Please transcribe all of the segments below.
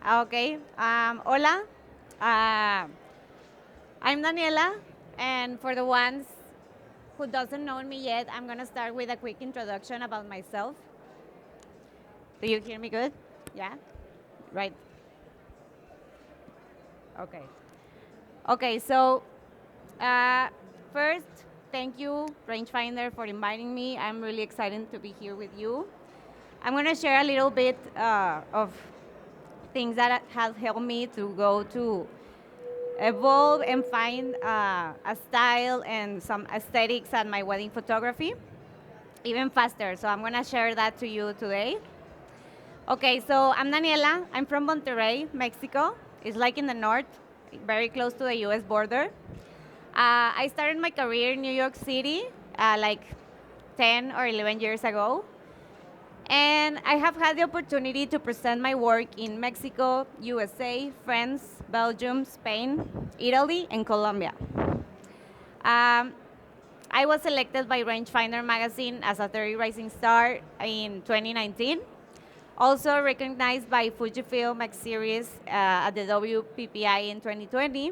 Okay. Hola. Uh, I'm Daniela, and for the ones who doesn't know me yet, I'm gonna start with a quick introduction about myself. Do you hear me good? Yeah. Right. Okay. Okay. So, uh, first, thank you, Rangefinder, for inviting me. I'm really excited to be here with you. I'm gonna share a little bit of things that have helped me to go to evolve and find a style and some aesthetics at my wedding photography even faster. So I'm gonna share that to you today. Okay, so I'm Daniela. I'm from Monterrey, Mexico. It's like in the north, very close to the US border. I started my career in New York City like 10 or 11 years ago. And I have had the opportunity to present my work in Mexico, USA, France, Belgium, Spain, Italy, and Colombia. Um, I was selected by Rangefinder magazine as a 30 Rising Star in 2019. Also recognized by Fujifilm X Series at the WPPI in 2020.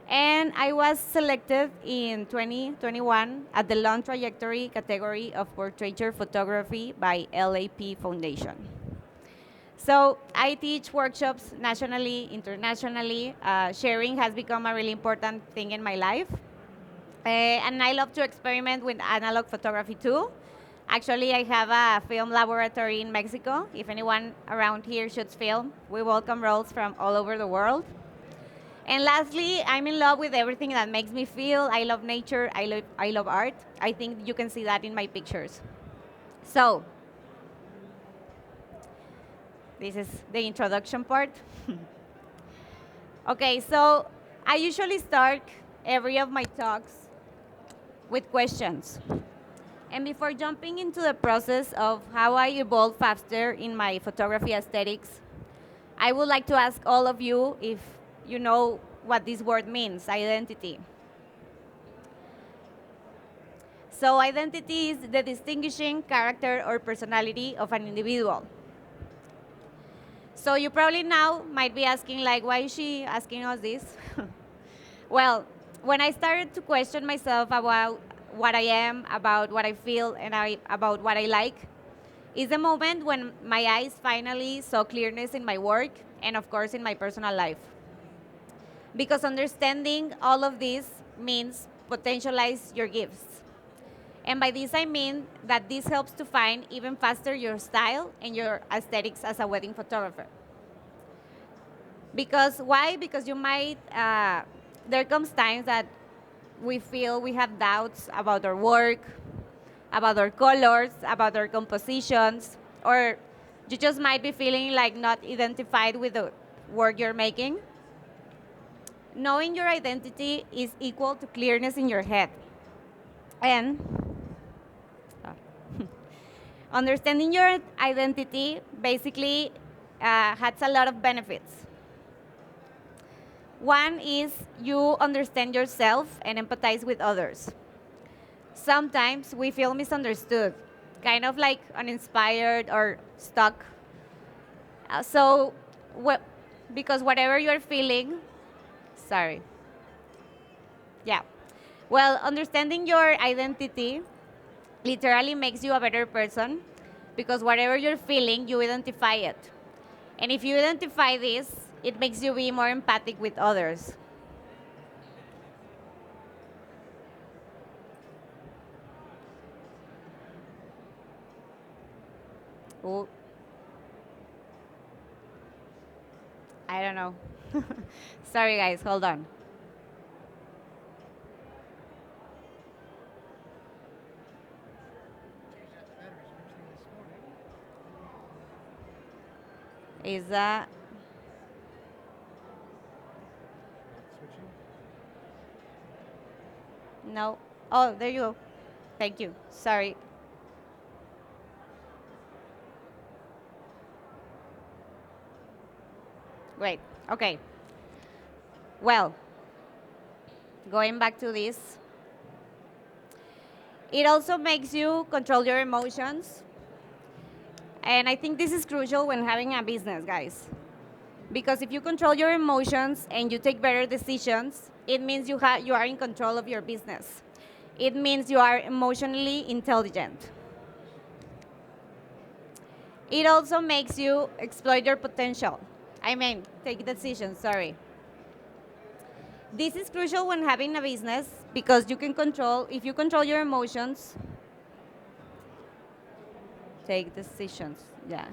And I was selected in 2021 at the Long Trajectory category of portraiture photography by LAP Foundation. So I teach workshops nationally, internationally. Sharing has become a really important thing in my life. And I love to experiment with analog photography too. Actually, I have a film laboratory in Mexico. If anyone around here shoots film, we welcome roles from all over the world. And lastly, I'm in love with everything that makes me feel. I love nature. I love art. I think you can see that in my pictures. So, this is the introduction part. Okay, so I usually start every of my talks with questions. And before jumping into the process of how I evolve faster in my photography aesthetics, I would like to ask all of you if you know what this word means, identity. So identity is the distinguishing character or personality of an individual. So you probably now might be asking, like, why is she asking us this? Well, when I started to question myself about what I am, about what I feel, and about what I like, is the moment when my eyes finally saw clearness in my work and, of course, in my personal life. Because understanding all of this means potentialize your gifts. And by this, I mean that this helps to find even faster your style and your aesthetics as a wedding photographer. Because why? Because you might, there comes times that we feel we have doubts about our work, about our colors, about our compositions, or you just might be feeling like not identified with the work you're making. Knowing your identity is equal to clearness in your head. And understanding your identity basically has a lot of benefits. One is you understand yourself and empathize with others. Sometimes we feel misunderstood, kind of like uninspired or stuck. So, because whatever you're feeling, sorry, yeah. Well, understanding your identity literally makes you a better person because whatever you're feeling, you identify it. And if you identify this, it makes you be more empathic with others. Ooh, I don't know. Sorry, guys, hold on. Is that. No? Oh, there you go. Thank you. Sorry. Great. Okay. Well, going back to this, it also makes you control your emotions. And I think this is crucial when having a business, guys. Because if you control your emotions and you take better decisions, it means you are in control of your business. It means you are emotionally intelligent. It also makes you exploit your potential. I mean, take decisions, sorry. This is crucial when having a business because if you control your emotions, take decisions. Yeah.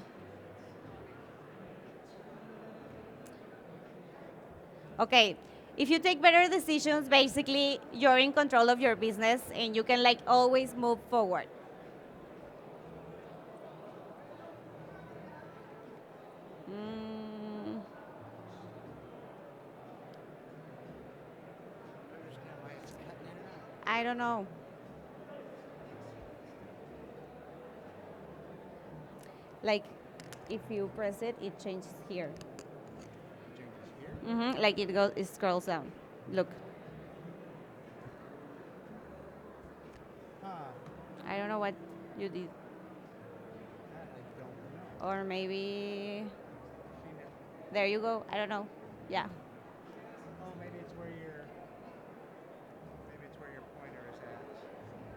Okay. If you take better decisions, basically you're in control of your business and you can like always move forward. Mm, I don't know. Like if you press it, it changes here. Like it scrolls down. Look. I don't know what you did. Or maybe there you go. I don't know. Yeah.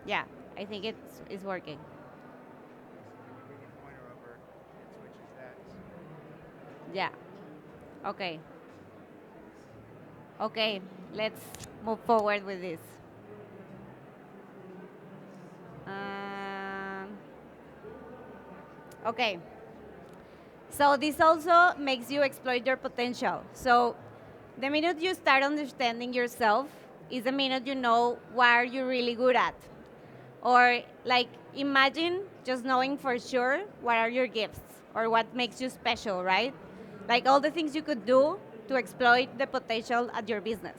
Yeah. I think it's working. Yeah. Okay. Okay. Let's move forward with this. Um, okay. So this also makes you exploit your potential. So the minute you start understanding yourself is the minute you know what are you really good at. Or like imagine just knowing for sure what are your gifts or what makes you special, right? Like all the things you could do to exploit the potential at your business.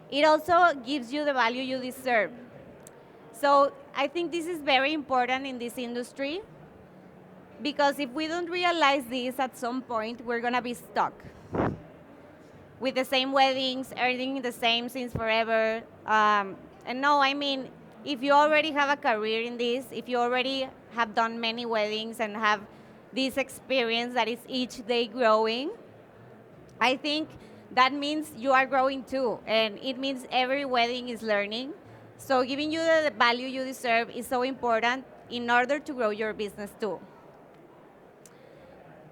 It also gives you the value you deserve. So I think this is very important in this industry because if we don't realize this at some point, we're gonna be stuck with the same weddings, earning the same since forever. And no, I mean, if you already have a career in this, if you already have done many weddings and have this experience that is each day growing, I think that means you are growing too. And it means every wedding is learning. So giving you the value you deserve is so important in order to grow your business too.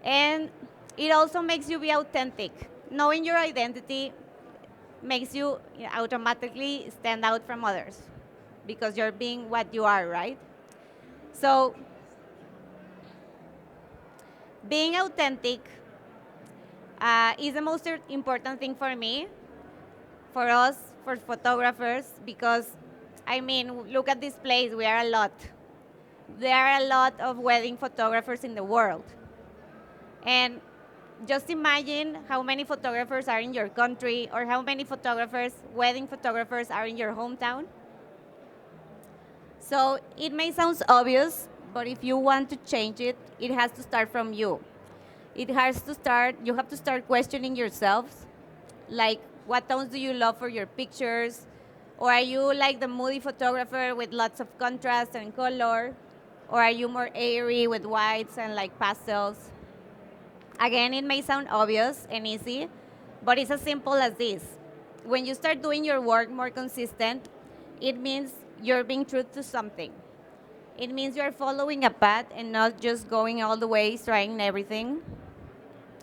And it also makes you be authentic. Knowing your identity makes you automatically stand out from others because you're being what you are, right? So being authentic is the most important thing for me, for us, for photographers, because I mean, look at this place, we are a lot. There are a lot of wedding photographers in the world. And just imagine how many photographers are in your country or how many wedding photographers are in your hometown. So it may sound obvious, but if you want to change it, it has to start from you. You have to start questioning yourselves, like what tones do you love for your pictures? Or are you like the moody photographer with lots of contrast and color? Or are you more airy with whites and like pastels? Again, it may sound obvious and easy, but it's as simple as this. When you start doing your work more consistent, it means you're being true to something. It means you're following a path and not just going all the way, trying everything.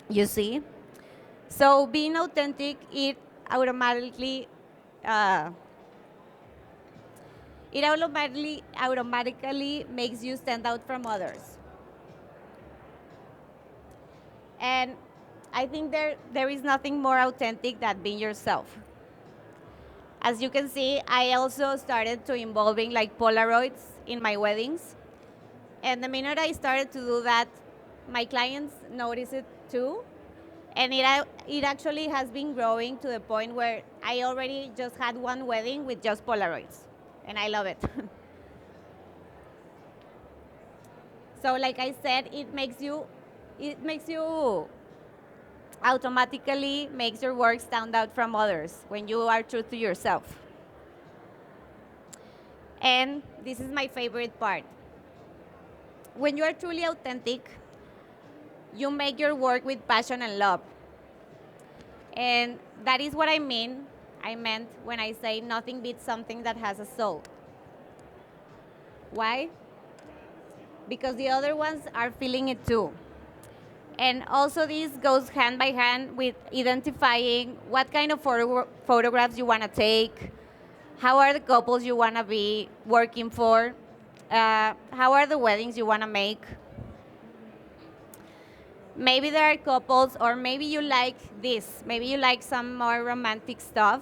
You see? So being authentic, automatically, uh, automatically makes you stand out from others. And I think there is nothing more authentic than being yourself. As you can see, I also started to involving like Polaroids in my weddings. And the minute I started to do that, my clients notice it too. And it actually has been growing to the point where I already just had one wedding with just Polaroids. And I love it. So like I said, it automatically makes your work stand out from others when you are true to yourself. And this is my favorite part. When you are truly authentic, you make your work with passion and love. And that is what I mean. I meant when I say nothing beats something that has a soul. Why? Because the other ones are feeling it too. And also this goes hand by hand with identifying what kind of photographs you want to take, how are the couples you want to be working for, how are the weddings you want to make. Maybe there are couples, or maybe you like this. Maybe you like some more romantic stuff.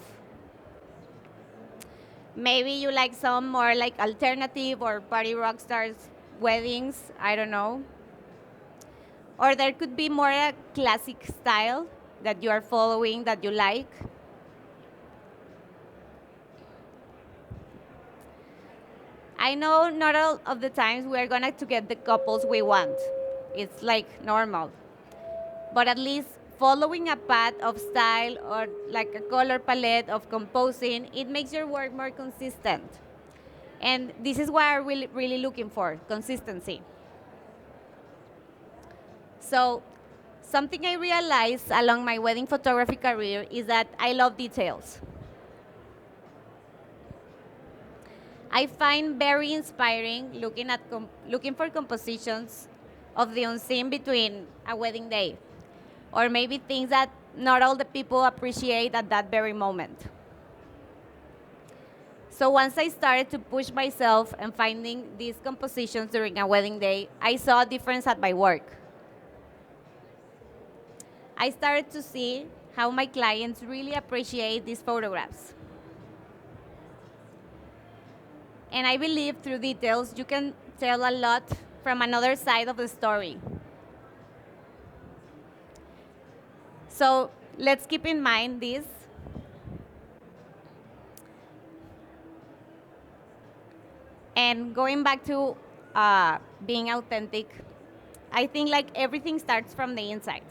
Maybe you like some more like alternative or party rock stars weddings. I don't know. Or there could be more a classic style that you are following that you like. I know not all of the times we are going to get the couples we want. It's like normal. But at least following a path of style or like a color palette of composing, it makes your work more consistent. And this is what I'm really looking for, consistency. So something I realized along my wedding photography career is that I love details. I find very inspiring looking for compositions of the unseen between a wedding day, or maybe things that not all the people appreciate at that very moment. So once I started to push myself and finding these compositions during a wedding day, I saw a difference at my work. I started to see how my clients really appreciate these photographs. And I believe through details, you can tell a lot from another side of the story. So let's keep in mind this. And going back to being authentic, I think like everything starts from the inside.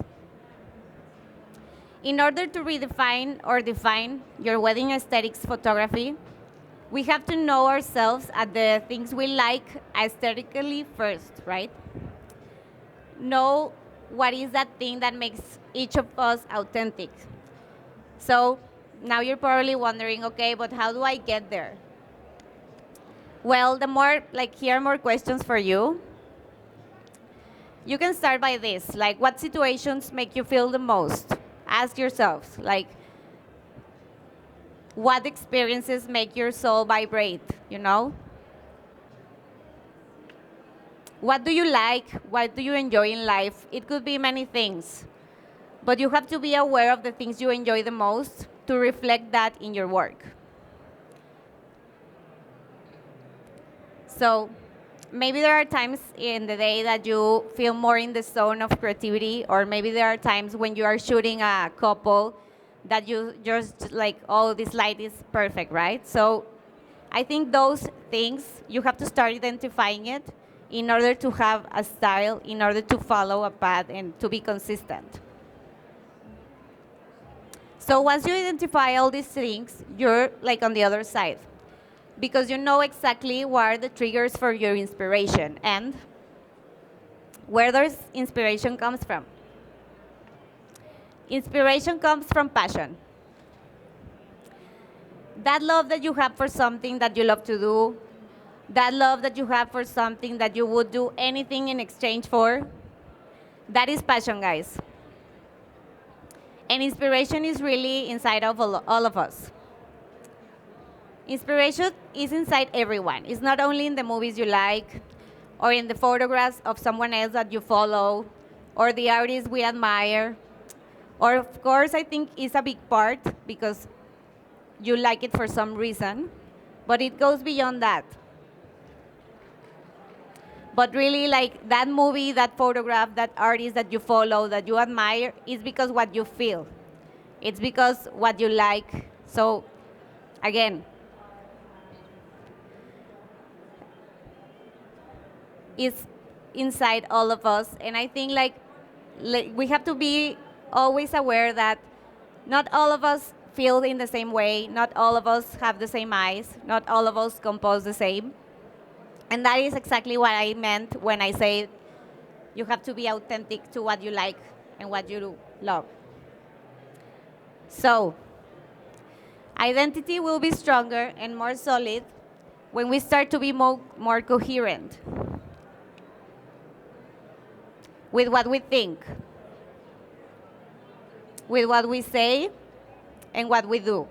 In order to redefine or define your wedding aesthetics photography, we have to know ourselves at the things we like aesthetically first, right? Know what is that thing that makes each of us authentic. So now you're probably wondering, okay, but how do I get there? Well, here are more questions for you. You can start by this, like what situations make you feel the most? Ask yourselves, like, what experiences make your soul vibrate, you know? What do you like? What do you enjoy in life? It could be many things, but you have to be aware of the things you enjoy the most to reflect that in your work. So maybe there are times in the day that you feel more in the zone of creativity, or maybe there are times when you are shooting a couple that you just like, oh, this light is perfect, right? So I think those things, you have to start identifying it in order to have a style, in order to follow a path and to be consistent. So once you identify all these things, you're like on the other side, because you know exactly what are the triggers for your inspiration and where this inspiration comes from. Inspiration comes from passion. That love that you have for something that you love to do, that love that you have for something that you would do anything in exchange for, that is passion, guys. And inspiration is really inside of all of us. Inspiration is inside everyone. It's not only in the movies you like, or in the photographs of someone else that you follow, or the artists we admire. Or of course, I think it's a big part because you like it for some reason, but it goes beyond that. But really, like that movie, that photograph, that artist that you follow, that you admire, is because what you feel. It's because what you like. So, again, it's inside all of us. And I think like we have to be always aware that not all of us feel in the same way, not all of us have the same eyes, not all of us compose the same. And that is exactly what I meant when I say You have to be authentic to what you like and what you love. So, identity will be stronger and more solid when we start to be more coherent with what we think, with what we say, and what we do.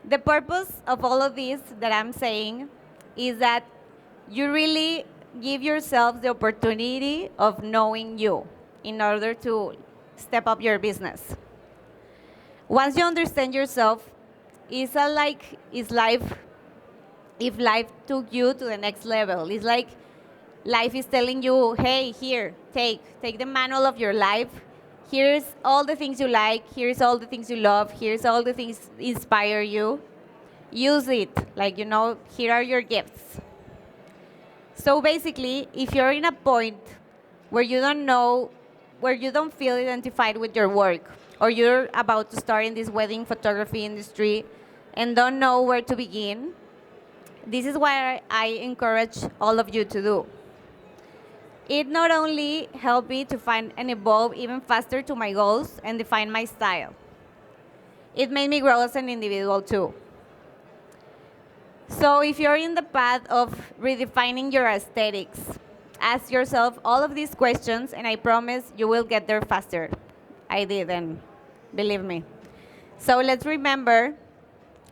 The purpose of all of this that I'm saying is that you really give yourself the opportunity of knowing you in order to step up your business. Once you understand yourself, it's a like it's life if life took you to the next level. It's like life is telling you, hey, here, take the manual of your life. Here's all the things you like, here's all the things you love, here's all the things inspire you. Use it. Like, here are your gifts. So basically, if you're in a point where you don't know, where you don't feel identified with your work, or you're about to start in this wedding photography industry and don't know where to begin, this is what I encourage all of you to do. It not only helped me to find and evolve even faster to my goals and define my style, it made me grow as an individual too. So if you're in the path of redefining your aesthetics, ask yourself all of these questions, and I promise you will get there faster. I did, and believe me. So let's remember,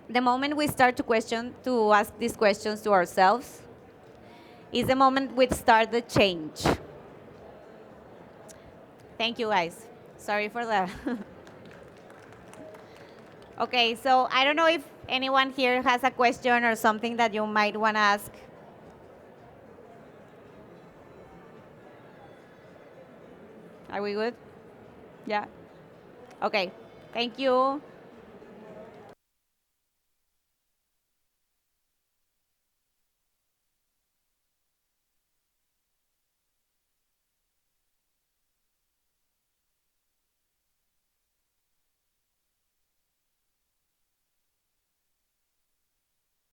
the moment we start to ask these questions to ourselves, is the moment we start the change. Thank you, guys. Sorry for that. Okay, so I don't know if anyone here has a question or something that you might want to ask. Are we good? Yeah. Okay. Thank you.